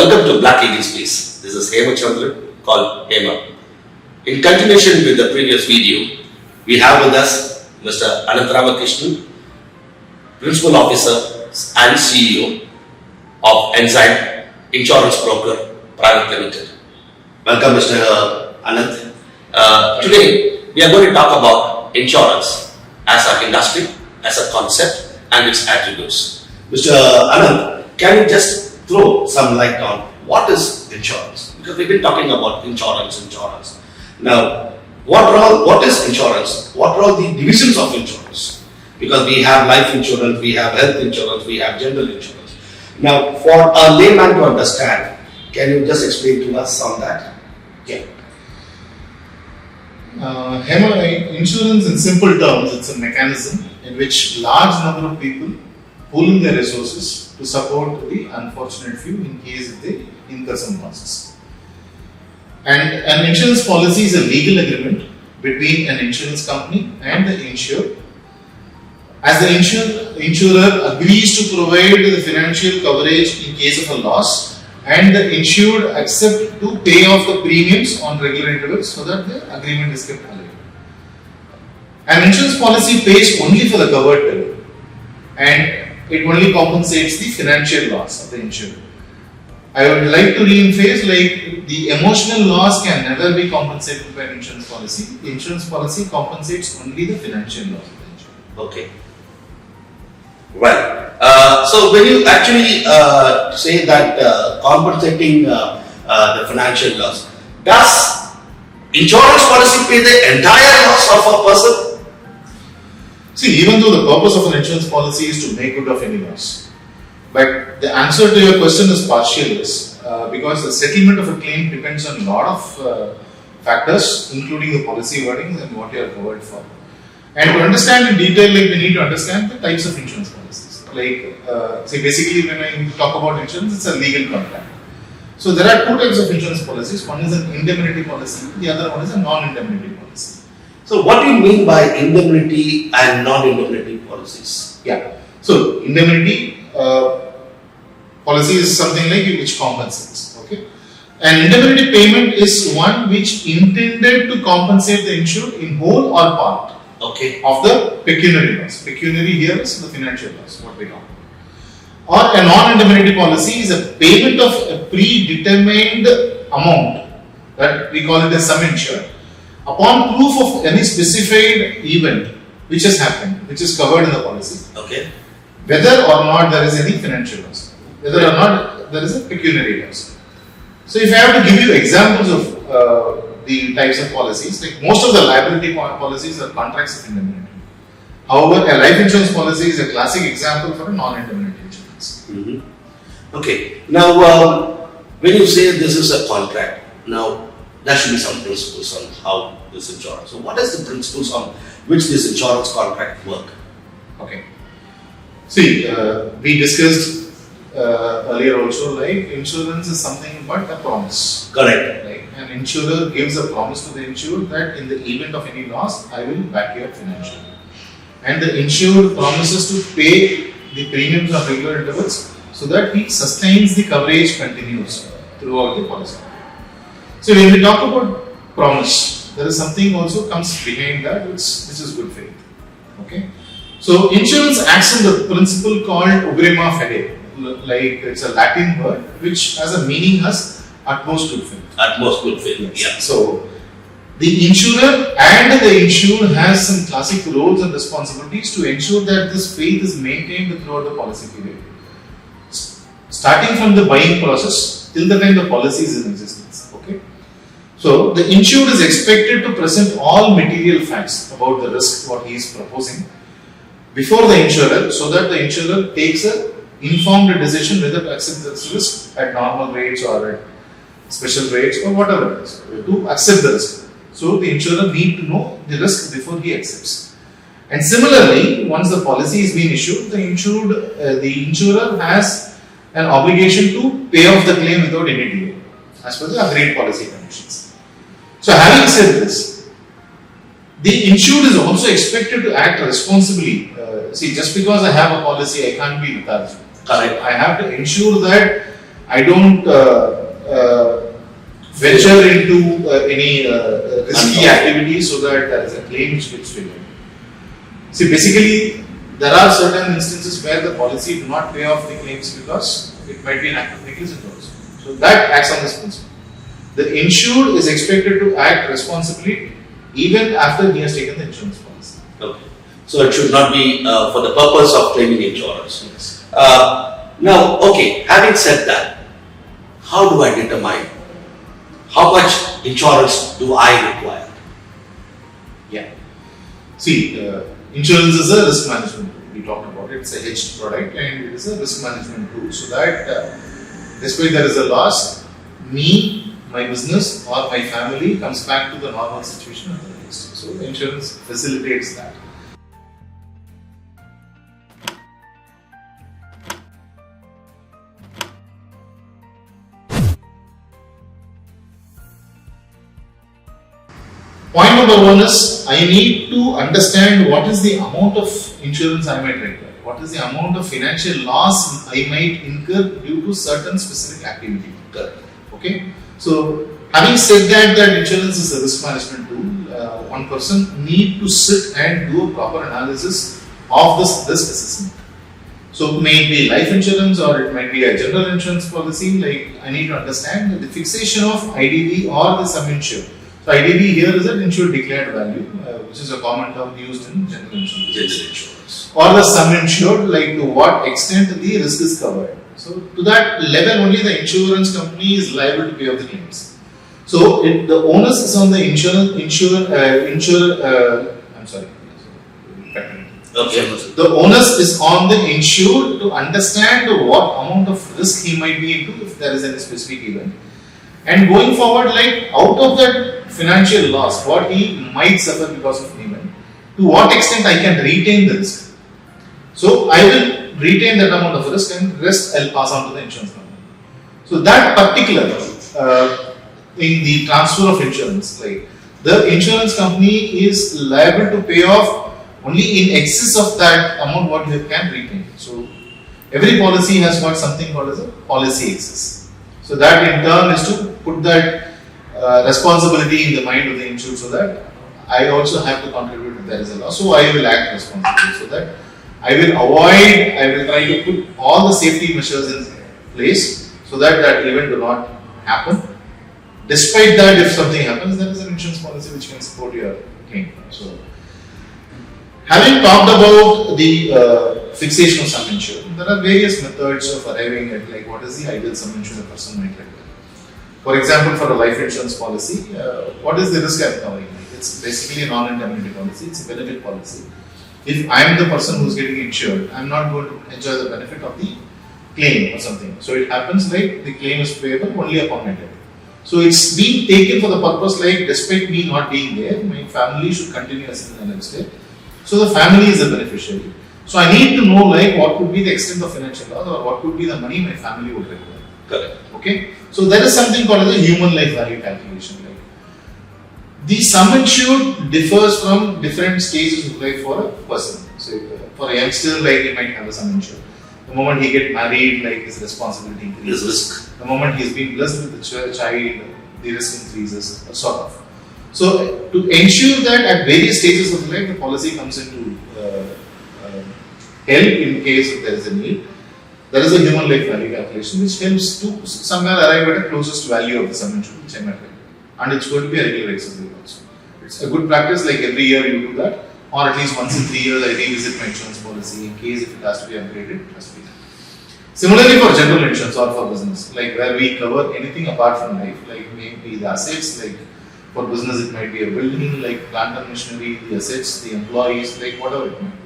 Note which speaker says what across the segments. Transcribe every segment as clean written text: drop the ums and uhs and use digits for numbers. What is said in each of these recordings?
Speaker 1: Welcome to Black Eagle Space. This is Hema Chandran, called Hema. In continuation with the previous video, we have with us Mr. Ananth Ramakrishnan, Principal Officer and CEO of Enzyme Insurance Broker Private Limited. Welcome, Mr. Ananth. Today, we are going to talk about insurance as an industry, as a concept, and its attributes. Mr. Ananth, can you just throw some light on what is insurance? Because we've been talking about insurance. Now, what is insurance? What are the divisions of insurance? Because we have life insurance, we have health insurance, we have general insurance. Now, for a layman to understand, can you just explain to us on that? Yeah.
Speaker 2: Hema, insurance in simple terms, it's a mechanism in which large number of people pool in their resources to support the unfortunate few in case they incur some losses. And an insurance policy is a legal agreement between an insurance company and the insured. As the insurer agrees to provide the financial coverage in case of a loss, and the insured accept to pay off the premiums on regular intervals so that the agreement is kept alive. An insurance policy pays only for the covered term, and it only compensates the financial loss of the insured. I would like to re-emphasize, the emotional loss can never be compensated by an insurance policy. The insurance policy compensates only the financial loss of the insured.
Speaker 1: Okay. Well, so when you actually say that compensating the financial loss, does insurance policy pay the entire loss of a person?
Speaker 2: See, even though the purpose of an insurance policy is to make good of any loss, but the answer to your question is partial yes, because the settlement of a claim depends on a lot of factors, including the policy wordings and what you are covered for. And to understand in detail, we need to understand the types of insurance policies. Basically when I talk about insurance, it's a legal contract. So there are two types of insurance policies. One is an indemnity policy, the other one is a non-indemnity policy.
Speaker 1: So what do you mean by indemnity and non-indemnity policies?
Speaker 2: Yeah. So indemnity policy is something which compensates. Okay. An indemnity payment is one which intended to compensate the insured in whole or part.
Speaker 1: Okay.
Speaker 2: Of the pecuniary loss. Pecuniary here is the financial loss, what we talk about. Or a non-indemnity policy is a payment of a predetermined amount, that we call it as sum insured, upon proof of any specified event which has happened, which is covered in the policy.
Speaker 1: Okay.
Speaker 2: Whether or not there is any financial loss, whether or not there is a pecuniary loss. So if I have to give you examples of the types of policies, most of the liability policies are contracts of indemnity. However, a life insurance policy is a classic example for a non-indemnity insurance.
Speaker 1: Mm-hmm. Okay. Now, when you say this is a contract, now there should be some principles on how this insurance. So, what is the principles on which this insurance contract work?
Speaker 2: Okay. See, we discussed earlier also, insurance is something but a promise.
Speaker 1: Correct.
Speaker 2: An insurer gives a promise to the insured that in the event of any loss, I will back you up financially. And the insured promises to pay the premiums on regular intervals so that he sustains the coverage continues throughout the policy. So when we talk about promise, there is something also comes behind that which is good faith. Okay. So insurance acts on the principle called uberrima fide, it's a Latin word which has a meaning as utmost good faith.
Speaker 1: Utmost good faith.
Speaker 2: Yes.
Speaker 1: Yeah.
Speaker 2: So the insurer and the insured has some classic roles and responsibilities to ensure that this faith is maintained throughout the policy period, starting from the buying process till the time the policy is in existence. Okay. So the insured is expected to present all material facts about the risk what he is proposing before the insurer, so that the insurer takes an informed decision whether to accept this risk at normal rates or at special rates or whatever it is, to accept the risk. So the insurer need to know the risk before he accepts. And similarly, once the policy is being issued, the insurer has an obligation to pay off the claim without any delay, as per the agreed policy conditions. So having said this, the insured is also expected to act responsibly. Just because I have a policy, I can't be lethargic.
Speaker 1: Correct.
Speaker 2: I have to ensure that I don't venture into any risky activities so that there is a claim which gets triggered. See, basically, there are certain instances where the policy do not pay off the claims because it might be an act of negligence also. So that acts on this principle. The insured is expected to act responsibly even after he has taken the insurance policy.
Speaker 1: Okay. So it should not be for the purpose of claiming insurance.
Speaker 2: Yes.
Speaker 1: Now, okay, having said that, how do I determine how much insurance do I require?
Speaker 2: Yeah. See, insurance is a risk management tool. We talked about it. It's a hedged product and it is a risk management tool so that despite there is a loss, me, my business or my family comes back to the normal situation at the least. So the insurance facilitates that. Point number one is I need to understand what is the amount of insurance I might require. What is the amount of financial loss I might incur due to certain specific activity. Okay. So having said that insurance is a risk management tool, one person need to sit and do a proper analysis of this risk assessment. So it may be life insurance or it might be a general insurance policy. Like I need to understand the fixation of IDV or the sum insured. So IDV here is an insured declared value, which is a common term used in general insurance.
Speaker 1: General insurance.
Speaker 2: Or the sum insured, like to what extent the risk is covered. So to that level only the insurance company is liable to pay off the claims. So the onus is on the
Speaker 1: Okay.
Speaker 2: The onus is on the insured to understand what amount of risk he might be into if there is any specific event. And going forward, like out of that financial loss, what he might suffer because of payment, to what extent I can retain the risk. So I will retain that amount of risk and rest I'll pass on to the insurance company. So that particular in the transfer of insurance, like the insurance company is liable to pay off only in excess of that amount what you can retain. So every policy has got something called as a policy excess. So that in turn is to put that responsibility in the mind of the insured so that I also have to contribute if there is a loss. So I will act responsibly so that I will try to put all the safety measures in place so that that event will not happen. Despite that, if something happens, there is an insurance policy which can support your claim. So, having talked about the fixation of sum insured, there are various methods of arriving at like what is the ideal sum insured a person might require. For example, for a life insurance policy, what is the risk I am covering? It's basically a non-indemnity policy, it's a benefit policy. If I am the person who is getting insured, I am not going to enjoy the benefit of the claim or something. So it happens like the claim is payable only upon my death. So it's being taken for the purpose like despite me not being there, my family should continue as an estate. So the family is the beneficiary. So I need to know like what could be the extent of financial loss or what could be the money my family would require.
Speaker 1: Correct.
Speaker 2: Okay. So there is something called as a human life value calculation. Like the sum insured differs from different stages of life for a person. So for a youngster, like he might have a sum insured. The moment he gets married, like his responsibility increases.
Speaker 1: Risk.
Speaker 2: The moment he's been blessed with the child, the risk increases, sort of. So to ensure that at various stages of life, the policy comes into help in case if there is a need. There is a human life value calculation which helps to somewhere arrive at a closest value of the sum insured which I might require. And it's going to be a regular exercise also. It's a good practice, like every year you do that, or at least once in 3 years I revisit my insurance policy in case if it has to be upgraded, it has to be done. Similarly for general insurance or for business, like where we cover anything apart from life, like maybe the assets, like for business it might be a building, like plant and machinery, the assets, the employees, like whatever it might be.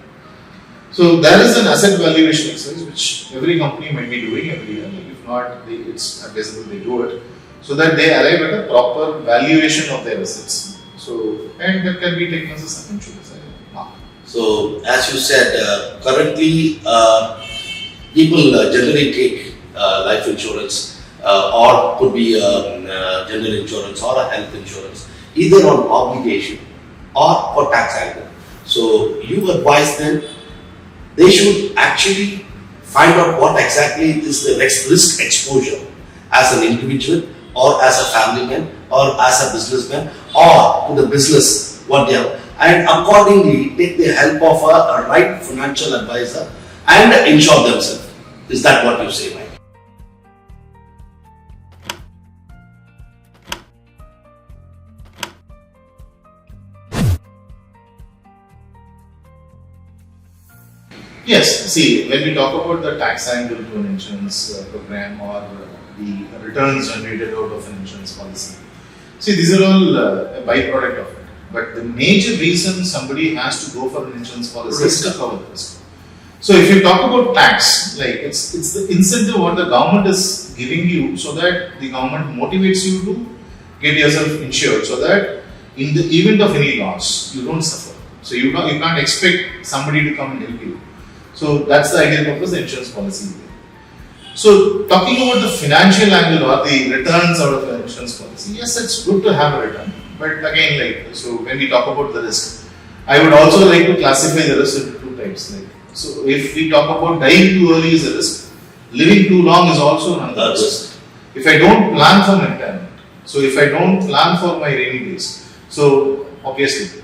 Speaker 2: So there is an asset valuation exercise which every company might be doing every year. If not, it's advisable they do it so that they arrive at a proper valuation of their assets. So and that can be taken as a sum insurance.
Speaker 1: So as you said, currently people generally take life insurance or could be general insurance or a health insurance either on obligation or for tax angle. So you advise them they should actually find out what exactly is the risk exposure as an individual or as a family man or as a businessman or to the business what they have, and accordingly take the help of a right financial advisor and insure themselves. Is that what you say, Mike?
Speaker 2: Yes, see, when we talk about the tax angle to an insurance program or the returns generated out of an insurance policy, see, these are all a byproduct of it. But the major reason somebody has to go for an insurance policy is to cover the risk. So, if you talk about tax, like it's the incentive what the government is giving you so that the government motivates you to get yourself insured so that in the event of any loss, you don't suffer. So, you can't expect somebody to come and help you. So that's the ideal purpose of the insurance policy. So talking about the financial angle or the returns out of an insurance policy, yes, it's good to have a return. But again, so when we talk about the risk, I would also like to classify the risk into two types. So if we talk about dying too early is a risk, living too long is also another risk. If I don't plan for my retirement, so if I don't plan for my rainy days, so obviously,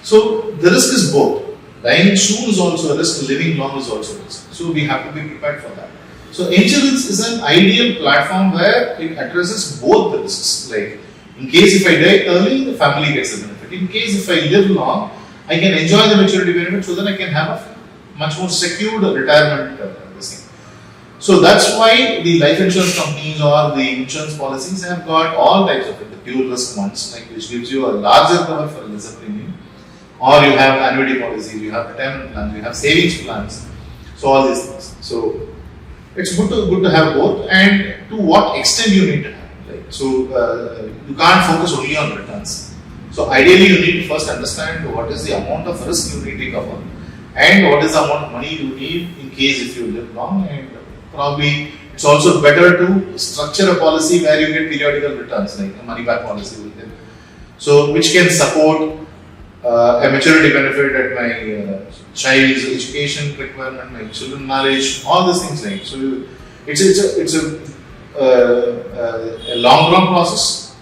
Speaker 2: so the risk is both. Dying soon is also a risk, living long is also a risk. So we have to be prepared for that. So insurance is an ideal platform where it addresses both the risks. Like in case if I die early, the family gets the benefit. In case if I live long, I can enjoy the maturity benefit so that I can have a much more secured retirement. So that's why the life insurance companies or the insurance policies have got all types of it. The pure risk ones, like which gives you a larger cover for a lesser premium. Or you have annuity policies, you have retirement plans, you have savings plans, so all these things. So it's good to have both, and to what extent you need to have. You can't focus only on returns. So ideally, you need to first understand what is the amount of risk you need to cover, and what is the amount of money you need in case if you live long. And probably it's also better to structure a policy where you get periodical returns, like a money back policy with them. So which can support a maturity benefit at my child's education requirement, my children's marriage, all these things. Like so, it's a long run process,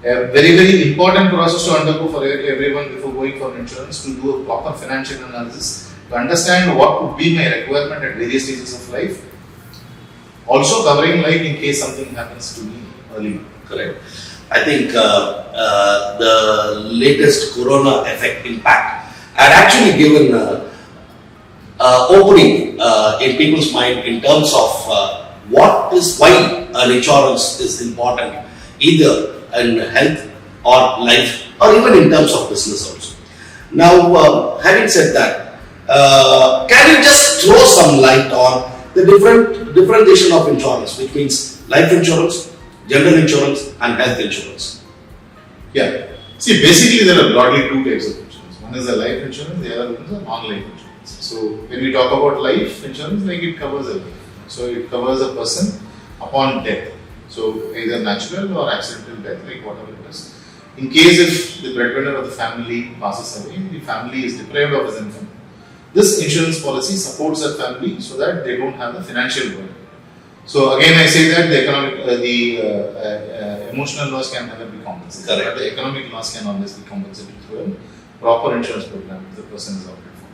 Speaker 2: a very important process to undergo for everyone before going for insurance, to do a proper financial analysis, to understand what would be my requirement at various stages of life. Also covering life in case something happens to me early.
Speaker 1: Correct. I think the latest corona effect impact had actually given opening in people's mind in terms of why an insurance is important, either in health or life or even in terms of business also. Now, having said that, can you just throw some light on the differentiation of insurance, which means life insurance, general insurance and health insurance?
Speaker 2: Yeah. See, basically there are broadly two types of insurance. One is a life insurance, the other one is a non-life insurance. So when we talk about life insurance, like it covers a life. So it covers a person upon death. So either natural or accidental death, like whatever it is. In case if the breadwinner of the family passes away, the family is deprived of his income, this insurance policy supports that family so that they don't have the financial burden. So again, I say that the economic, emotional loss can never be compensated.
Speaker 1: Correct.
Speaker 2: But the economic loss can always be compensated through a proper insurance program if the person is opted for.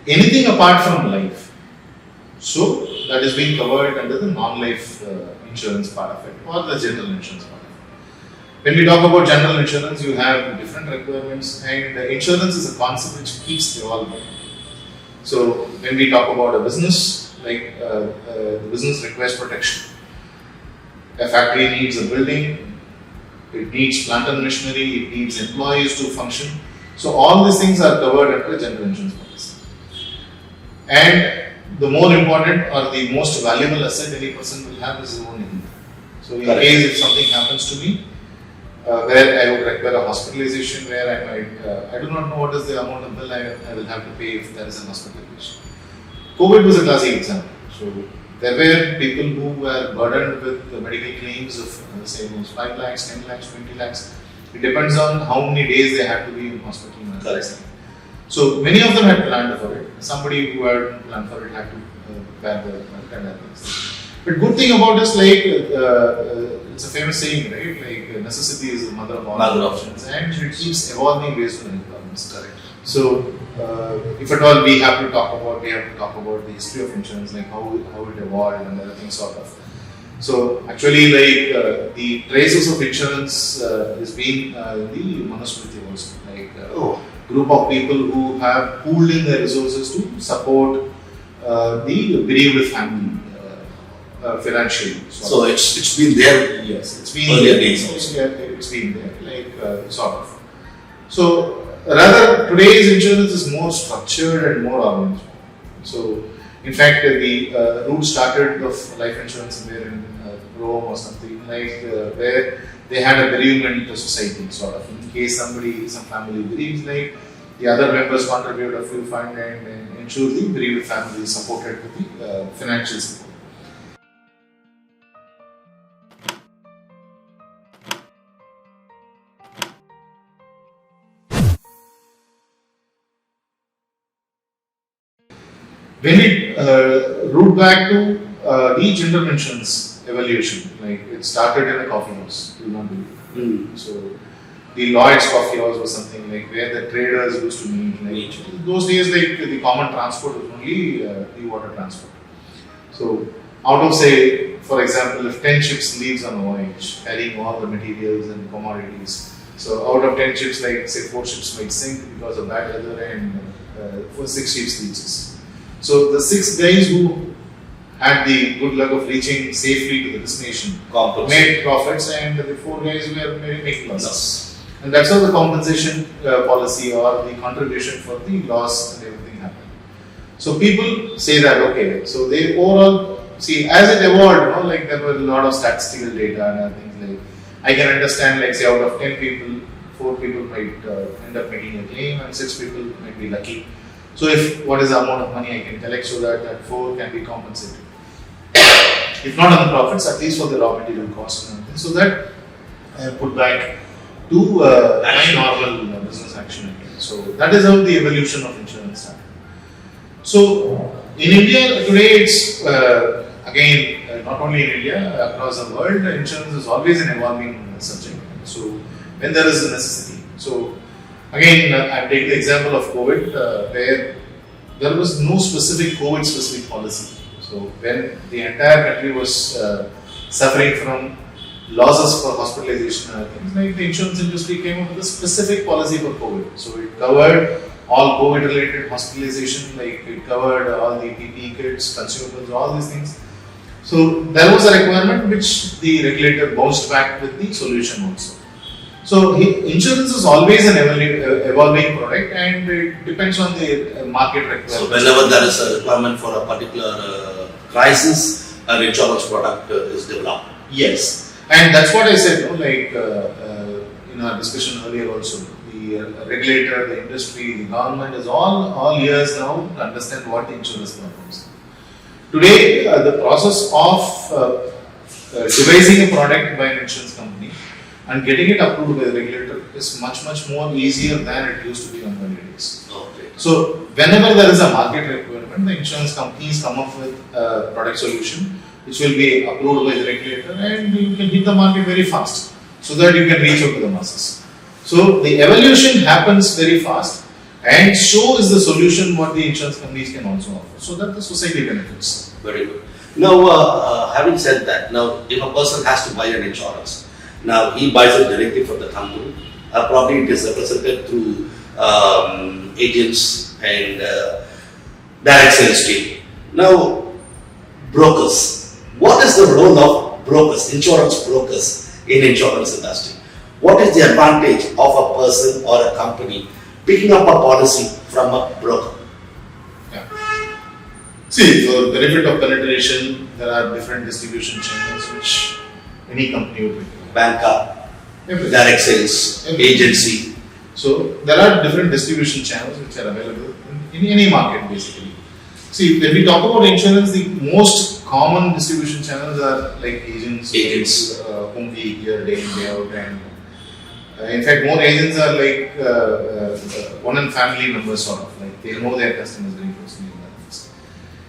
Speaker 2: Anything apart from life, so that is being covered under the non-life insurance part of it or the general insurance part of it. When we talk about general insurance, you have different requirements, and insurance is a concept which keeps evolving. So when we talk about a business, like the business requires protection. A factory needs a building, it needs plant and machinery, it needs employees to function. So all these things are covered under general insurance policy. And the more important or the most valuable asset any person will have is his own health. So in case if something happens to me, where I would require a hospitalization, where I might, I do not know what is the amount of bill I will have to pay if there is an hospitalization. COVID was a classic example. So there were people who were burdened with the medical claims of say 5 lakhs, 10 lakhs, 20 lakhs. It depends on how many days they had to be in hospital. So many of them had planned for it. Somebody who had planned for it had to bear the things. But good thing about this, like, it's a famous saying, right? Like, necessity is the mother of all
Speaker 1: Mother of
Speaker 2: inventions, and it keeps evolving based on requirements.
Speaker 1: Correct.
Speaker 2: So, if at all we have to talk about the history of insurance, like how it evolved and other things sort of. So, actually, like the traces of insurance is being in the Manusmriti also, like group of people who have pooled in their resources to support the bereaved family financially.
Speaker 1: So it's been there.
Speaker 2: Yes, it's been
Speaker 1: earlier
Speaker 2: there.
Speaker 1: days also.
Speaker 2: Yeah, it's been there, like sort of. So rather, today's insurance is more structured and more organized. So, in fact, the root started of life insurance somewhere in Rome or something, like where they had a bereavement society, sort of. In case some family bereaves, like the other members contribute a few fund and ensure the bereaved family is supported with the financial support. When we root back to the general insurance evaluation, like it started in a coffee house, you know, so the Lloyd's coffee house was something like where the traders used to meet. Like in those days, like the common transport was only the water transport. So out of, say, for example, if 10 ships leaves on a voyage carrying all the materials and commodities, so out of 10 ships, like say 4 ships might sink because of bad weather, and 6 ships reaches. So the 6 guys who had the good luck of reaching safely to the destination made profits, and the 4 guys were making losses. And that's how the compensation policy or the contribution for the loss and everything happened. So people say that, okay, so they overall see as it evolved, you know, like there were a lot of statistical data and things like. I can understand, like say out of 10 people, 4 people might end up making a claim and 6 people might be lucky. So if what is the amount of money I can collect so that 4 can be compensated. If not on the profits, at least for the raw material cost and everything, so that I put back to my normal business action again. So that is how the evolution of insurance happened. So in India today, it's again not only in India, across the world, insurance is always an evolving subject. So when there is a necessity. So again, I'm taking the example of COVID, where there was no specific COVID-specific policy. So when the entire country was suffering from losses for hospitalization and things, like the insurance industry came up with a specific policy for COVID. So it covered all COVID-related hospitalization, like it covered all the PPE kits, consumables, all these things. So there was a requirement which the regulator bounced back with the solution also. So insurance is always an evolving product, and it depends on the market requirement.
Speaker 1: So whenever there is a requirement for a particular crisis, an insurance product is developed.
Speaker 2: Yes, and that's what I said. No? Like in our discussion earlier, also the regulator, the industry, the government is all ears now to understand what the insurance platforms. Today, the process of devising a product by an insurance company and getting it approved by the regulator is much more easier than it used to be on earlier days.
Speaker 1: Okay.
Speaker 2: So whenever there is a market requirement, the insurance companies come up with a product solution which will be approved by the regulator, and you can hit the market very fast so that you can reach out to the masses. So the evolution happens very fast, and so is the solution what the insurance companies can also offer, so that the society benefits.
Speaker 1: Very good. Now, having said that, now if a person has to buy an insurance, now he buys it directly from the company, probably it is represented through agents and direct sales team. Now, brokers. What is the role of brokers, insurance brokers in insurance industry? What is the advantage of a person or a company picking up a policy from a broker?
Speaker 2: Yeah. See, for benefit of penetration, there are different distribution channels which any company would require.
Speaker 1: Banker,
Speaker 2: Everything.
Speaker 1: direct sales, agency.
Speaker 2: So there are different distribution channels which are available in any market basically. See, when we talk about insurance, the most common distribution channels are like agents. Whom we hear day in day out, and in fact more agents are like one and family members sort of, like they know their customers very closely.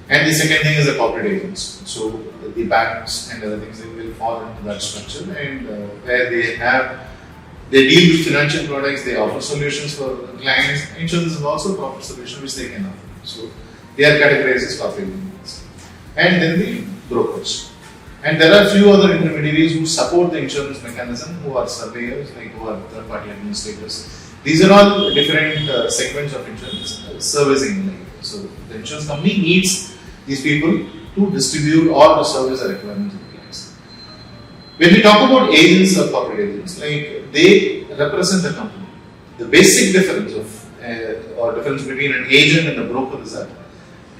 Speaker 2: And the second thing is the corporate agents. So the banks and other things, they will fall into that structure, and where they deal with financial products, they offer solutions for clients. Insurance is also a proper solution which they can offer. So they are categorized as corporate agents. And then the brokers. And there are few other intermediaries who support the insurance mechanism, who are surveyors, like who are third-party administrators. These are all different segments of insurance servicing. So the insurance company needs these people to distribute or to service the requirements of the clients. When we talk about agents or corporate agents, like they represent the company. The basic difference or difference between an agent and a broker is that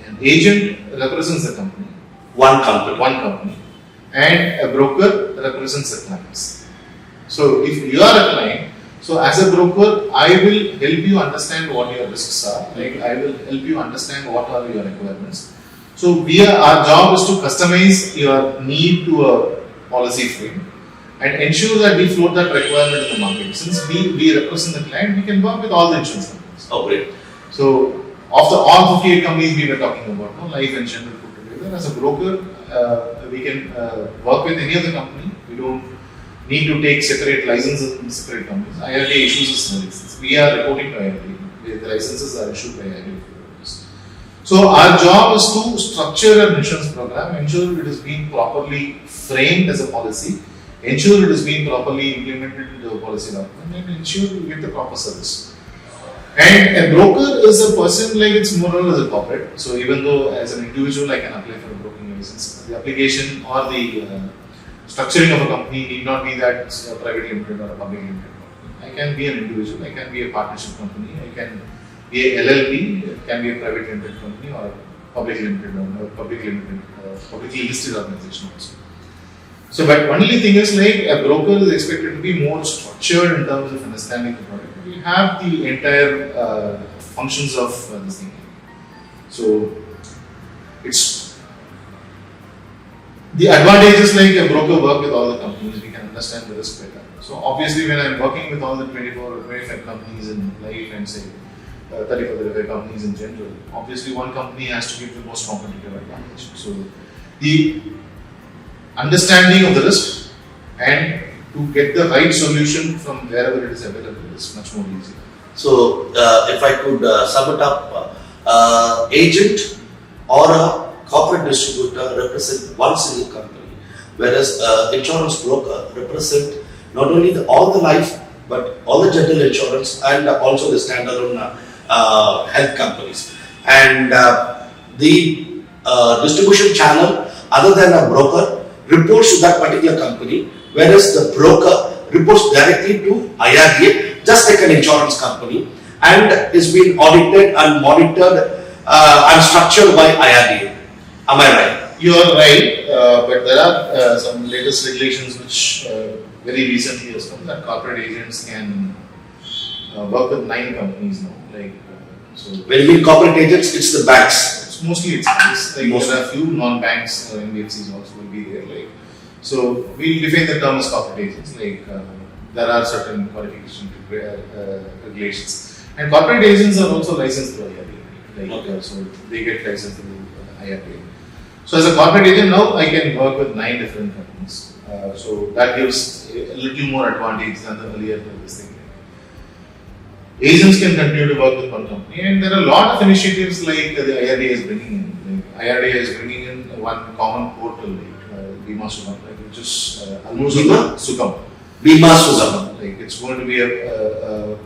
Speaker 2: an agent represents the company.
Speaker 1: One company.
Speaker 2: One company. And a broker represents the clients. So if you are a client, so as a broker, I will help you understand what your risks are. Like I will help you understand what are your requirements. So our job is to customize your need to a policy frame and ensure that we float that requirement in the market. Since we represent the client, we can work with all the insurance companies.
Speaker 1: Oh, great.
Speaker 2: So of the all 58 companies we were talking about, life and general put together, as a broker, we can work with any other company. We don't need to take separate licenses from separate companies. IRDA issues us no license. We are reporting to IRDA. The licenses are issued by IRDA. So our job is to structure an insurance program, ensure it is being properly framed as a policy, ensure it is being properly implemented into the policy document, and ensure we get the proper service. And a broker is a person, like it's more or less a corporate. So even though as an individual I can apply for a broking license, the application or the structuring of a company need not be that private limited or a public limited company. I can be an individual, I can be a partnership company, I can be a LLP, it can be a private limited company or a public limited or publicly listed organization also. So, but only thing is, like a broker is expected to be more structured in terms of understanding the product. We have the entire functions of this thing. So it's the advantages, like a broker work with all the companies, we can understand the risk better. So obviously when I'm working with all the 24 or 25 companies in life and say 34 35 companies in general, obviously one company has to give the most competitive advantage. So the understanding of the risk and to get the right solution from wherever it is available is much more easier.
Speaker 1: So, if I could sum it up, agent or a corporate distributor represent one single company, whereas insurance broker represent not only all the life, but all the general insurance and also the standalone health companies. And the distribution channel, other than a broker, reports to that particular company, whereas the broker reports directly to IRDA, just like an insurance company, and is being audited and monitored and structured by IRDA. Am I right?
Speaker 2: You are right, but there are some latest regulations which very recently has come that corporate agents can work with 9 companies now. Like so,
Speaker 1: when you mean corporate agents, it's the banks.
Speaker 2: It's mostly banks. Like there are a few non-banks NBFCs also will be there. Like so, we define the term as corporate agents. Like there are certain qualification regulations, and corporate agents are also licensed through IRDA. Like okay. So they get licensed through IRDA. So as a corporate agent now, I can work with 9 different companies. So that gives a little more advantage than the earlier this thing. Agents can continue to work with one company, and there are a lot of initiatives like the IRDA is bringing in. Like IRDA is bringing in one common portal, like Bima Sugam, which is almost Sugam.
Speaker 1: Bima Sugam.
Speaker 2: Like it's going to be a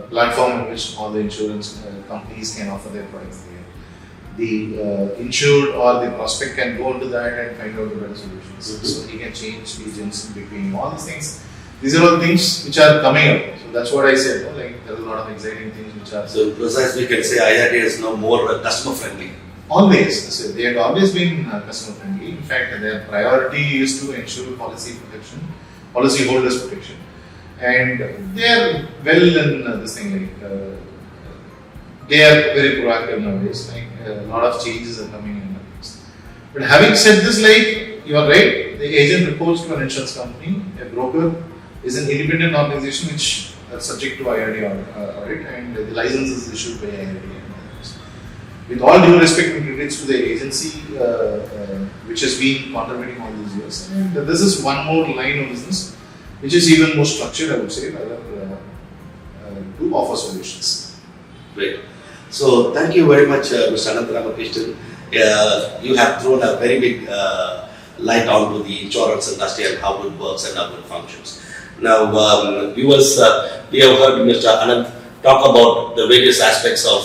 Speaker 2: platform in which all the insurance companies can offer their products there. The insured or the prospect can go into that and find out the better solutions. Mm-hmm. So he can change agents in between all these things. These are all things which are coming up. So that's what I said. Like there are a lot of exciting things which are.
Speaker 1: So precisely, we can say IRDA is now more customer friendly.
Speaker 2: Always. So they had always been customer friendly. In fact, their priority is to ensure policy protection, policy holders protection, and they are well in this thing. Like they are very proactive nowadays. Like a lot of changes are coming in. But having said this, like you are right, the agent reports to an insurance company. A broker is an independent organization which are subject to IRDA audit, and the license is issued by IRDA. with all due respect and credits to the agency which has been contributing all these years. And this is one more line of business which is even more structured, I would say, rather to offer solutions.
Speaker 1: Great. So thank you very much, Mr. Ananth Ramakrishnan. You have thrown a very big light onto the insurance industry and how it works and how it functions. Now, viewers, we have heard Mr. Ananth talk about the various aspects of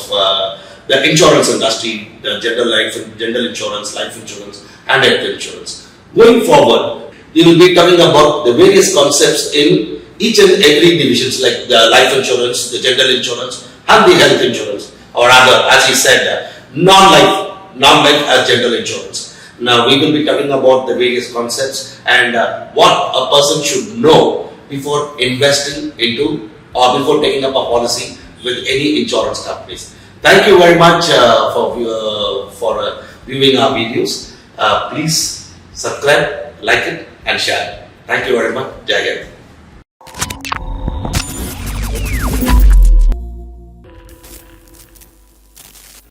Speaker 1: the insurance industry, the general insurance, life insurance, and health insurance. Going forward, we will be talking about the various concepts in each and every divisions, like the life insurance, the general insurance, and the health insurance, or rather, as he said, non-life as general insurance. Now, we will be talking about the various concepts and what a person should know before investing into or before taking up a policy with any insurance companies. Thank you very much for viewing our videos. Please subscribe, like it, and share. Thank you very much. Jai Hind.